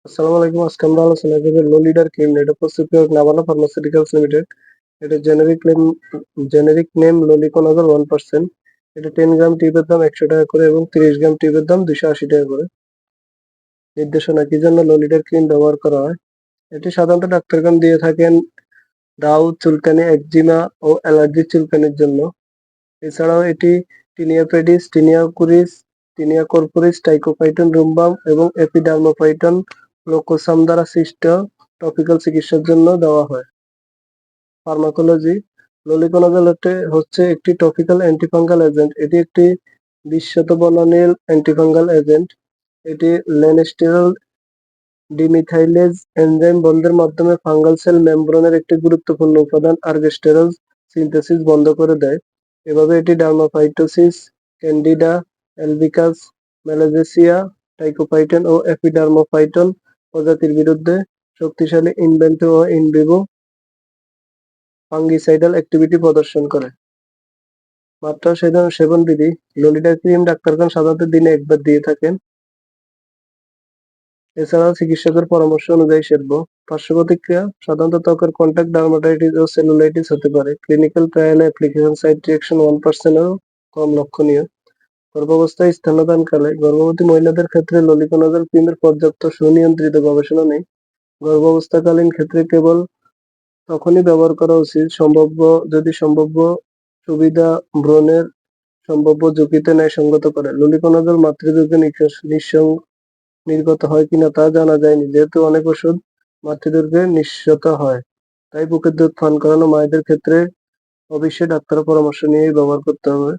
আসসালামু আলাইকুম। আজকে আমরা আলোচনা করব লোলিডার ক্রিম। এটা প্রস্তুতকারক নাভানা ফার্মাসিউটিক্যালস লিমিটেড। এটা জেনেরিক নেম ললিকোনাজল 1%। এটা 10 গ্রাম টিউবের দাম 100 টাকা করে এবং 30 গ্রাম টিউবের দাম 280 টাকা করে। নির্দেশনা কি জন্য লোলিডার ক্রিম ব্যবহার করা হয়? এটি সাধারণত ডাক্তারগণ দিয়ে থাকেন দাউ, চুলকানি, একজিমা ও অ্যালার্জির চুলকানির জন্য। এছাড়াও এটি tinea pedis, tinea cruris, tinea corporis, Trichophyton rubrum এবং এপিডার্মোফাইটন লোকোসাম দ্বারা সৃষ্ট টপিক্যাল চিকিৎসার জন্য দেওয়া হয়। ফার্মাকোলজি ললিকোনাজল হচ্ছে একটি টপিক্যাল অ্যান্টিফাঙ্গাল এজেন্ট। এটি একটি বিশ্বত বনানীল অ্যান্টিফাঙ্গাল এজেন্ট। এটি লেনস্টেরল ডিমিথাইলেজ এনজাইম বন্ধের মাধ্যমে ফাঙ্গাল সেল মেমব্রেনের একটি গুরুত্বপূর্ণ উপাদান আর্গেস্টেরল সিনথেসিস বন্ধ করে দেয়। এভাবে এটি ডার্মাফাইটোসিস, ক্যান্ডিডা অ্যালবিকাস, ম্যালাজেসিয়া, টাইকোফাইটন ও এপিডার্মোফাইটন প্রজাতির বিরুদ্ধে শক্তিশালী ইনভেন্টিভ ও ইনভিভো ফাঙ্গিসাইডাল অ্যাক্টিভিটি প্রদর্শন করে। মাত্রা সেবন বিধি লোলিডার ক্রিম ডাক্তারগণ সাধারণত দিনে একবার দিয়ে থাকেন। এছাড়াও চিকিৎসকের পরামর্শ অনুযায়ী সেবন। পার্শ্ব প্রতিক্রিয়া সাধারণত ত্বকের কন্টাক্ট ডার্মাটাইটিস ও সেলুলাইটিস হতে পারে। ক্লিনিক্যাল ট্রায়ালে অ্যাপ্লিকেশন সাইট রিঅ্যাকশন 1% এরও কম লক্ষণীয়। গর্ভাবস্থায় স্তন্যদানকালে গর্ভবতী মহিলাদের ক্ষেত্রে ললিকোনাজল ক্রিমের পর্যাপ্ত সুনিয়ন্ত্রিত গবেষণা নেই। গর্ভাবস্থাকালীন ক্ষেত্রে কেবল তখনই ব্যবহার করা উচিত যদি সম্ভাব্য সুবিধা ভ্রূণের সম্ভাব্য ঝুঁকিতে ন্যায়সঙ্গত করে। ললিকোনাজল মাতৃদুগ্ধে নির্গত হয় কিনা তা জানা যায়নি। যেহেতু অনেক ওষুধ মাতৃদুগ্ধে নিঃসৃত হয়, তাই বুকের দুধ পান করানো মায়েদের ক্ষেত্রে অবশ্যই ডাক্তারের পরামর্শ নিয়েই ব্যবহার করতে হবে।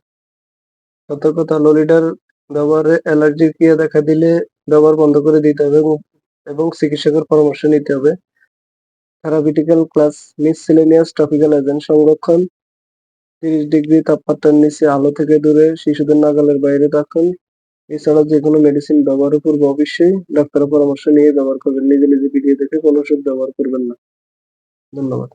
সতর্কতা ললিডার ব্যবহারে অ্যালার্জির ক্রিয়া দেখা দিলে ব্যবহার বন্ধ করে দিতে হবে এবং চিকিৎসকের পরামর্শ নিতে হবে। Therapeutical class miscellaneous topical agent সংরক্ষণ 30 ডিগ্রি তাপমাত্রার নিচে, আলো থেকে দূরে, শিশুদের নাগালের বাইরে রাখুন। এছাড়া যেকোনো মেডিসিন ব্যবহারের পূর্বে অবশ্যই ডাক্তারের পরামর্শ নিয়ে ব্যবহার করবেন। নিজে নিজে ভিডিও দেখে কোনো ওষুধ ব্যবহার করবেন না। ধন্যবাদ।